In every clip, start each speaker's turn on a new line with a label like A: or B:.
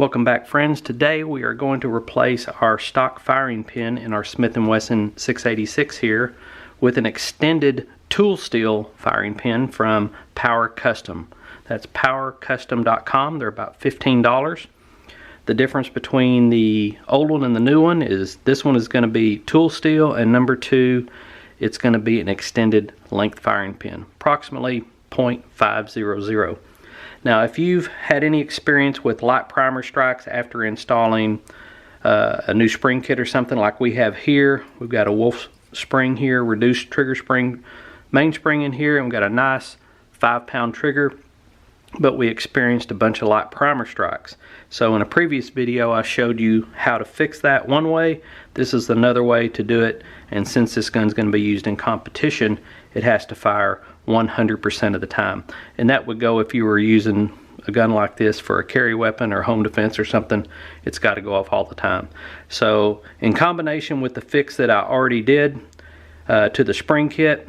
A: Welcome back, friends. Today we are going to replace our stock firing pin in our Smith & Wesson 686 here with an extended tool steel firing pin from Power Custom. That's powercustom.com. They're about $15. The difference between the old one and the new one is this one is going to be tool steel, and number two, it's going to be an extended length firing pin, approximately .500. Now, if you've had any experience with light primer strikes after installing a new spring kit or something like we have here, we've got a Wolf spring here, reduced trigger spring, main spring in here, and we've got a nice 5-pound trigger, but we experienced a bunch of light primer strikes. So in a previous video I showed you how to fix that one way. This is another way to do it, and since this gun's going to be used in competition, it has to fire 100% of the time. And that would go if you were using a gun like this for a carry weapon or home defense or something. It's got to go off all the time. So in combination with the fix that I already did to the spring kit,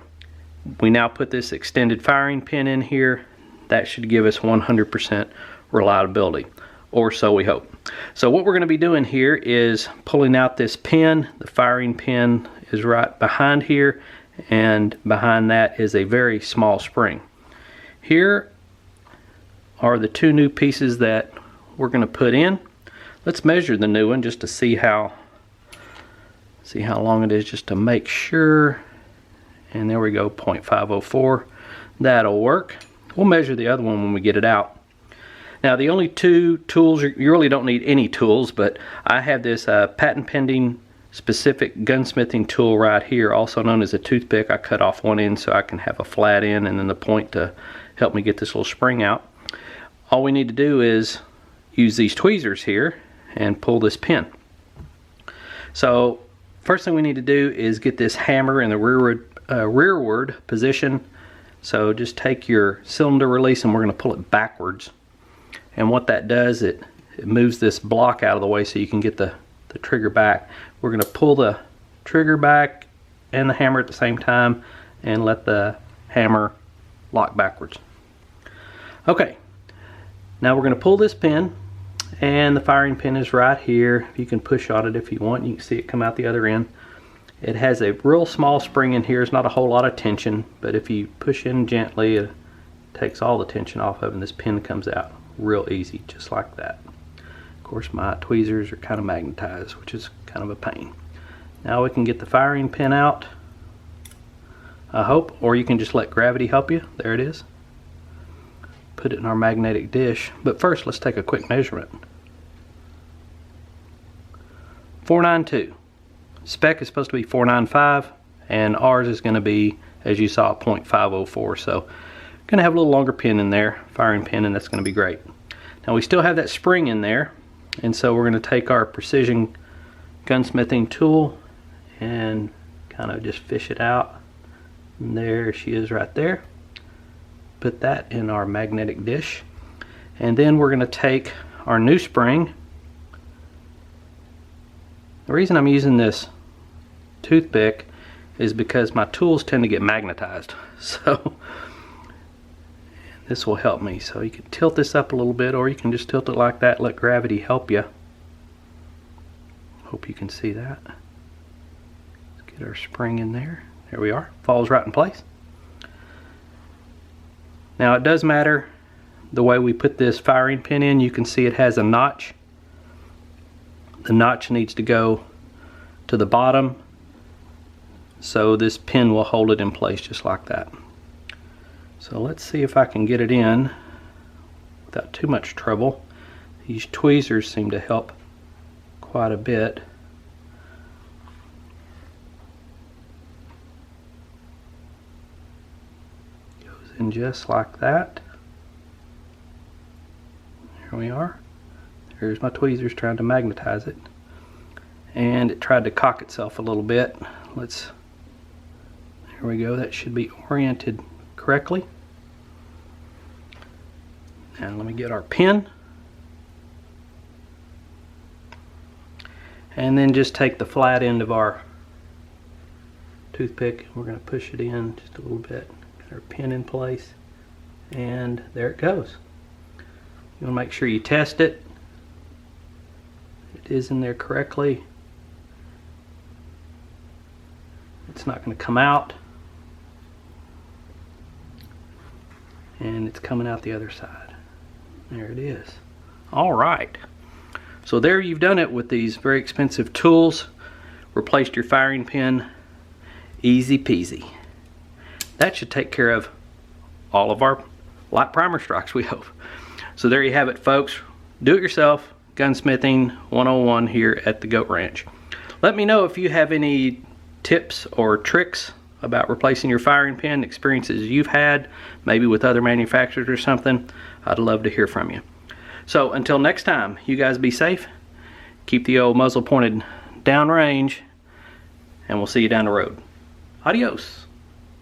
A: we now put this extended firing pin in here. That should give us 100% reliability, or so we hope. So what we're going to be doing here is pulling out this pin. The firing pin is right behind here, and behind that is a very small spring. Here are the two new pieces that we're going to put in. Let's measure the new one just to see how long it is, just to make sure. And there we go, 0.504. That'll work. We'll measure the other one when we get it out. Now, the only two tools, you really don't need any tools, but I have this patent pending specific gunsmithing tool right here, also known as a toothpick. I cut off one end so I can have a flat end and then the point to help me get this little spring out. All we need to do is use these tweezers here and pull this pin. So first thing we need to do is get this hammer in the rearward position. So just take your cylinder release and we're going to pull it backwards. And what that does, it moves this block out of the way so you can get the trigger back. We're going to pull the trigger back and the hammer at the same time and let the hammer lock backwards. Okay, now we're going to pull this pin, and the firing pin is right here. You can push on it if you want. You can see it come out the other end. It has a real small spring in here. It's not a whole lot of tension, but if you push in gently, it takes all the tension off of it, and this pin comes out real easy, just like that. Of course, my tweezers are kind of magnetized, which is kind of a pain. Now we can get the firing pin out, I hope, or you can just let gravity help you. There it is. Put it in our magnetic dish, but first let's take a quick measurement. 492. Spec is supposed to be 495, and ours is going to be, as you saw, 0.504. So going to have a little longer pin in there, firing pin, and that's going to be great. Now we still have that spring in there, and so we're going to take our precision gunsmithing tool and kind of just fish it out. And there she is right there. Put that in our magnetic dish, and then we're going to take our new spring. The reason I'm using this toothpick is because my tools tend to get magnetized, so this will help me. So you can tilt this up a little bit, or you can just tilt it like that, let gravity help you. Hope you can see that. Let's get our spring in there. There we are. Falls right in place. Now it does matter the way we put this firing pin in. You can see it has a notch. The notch needs to go to the bottom, so this pin will hold it in place just like that. So let's see if I can get it in without too much trouble. These tweezers seem to help quite a bit. Goes in just like that. There we are. Here's my tweezers trying to magnetize it, and it tried to cock itself a little bit. There we go. That should be oriented correctly. Now let me get our pin, and then just take the flat end of our toothpick. We're going to push it in just a little bit. Get our pin in place, and there it goes. You want to make sure you test it. is in there correctly. It's not going to come out. And it's coming out the other side. There it is. Alright. So there you've done it with these very expensive tools. Replaced your firing pin. Easy peasy. That should take care of all of our light primer strikes, we hope. So there you have it, folks. Do it yourself gunsmithing 101 here at the Goat Ranch. Let me know if you have any tips or tricks about replacing your firing pin, experiences you've had, maybe with other manufacturers or something. I'd love to hear from you. So until next time, you guys be safe, keep the old muzzle pointed downrange, and we'll see you down the road. Adios.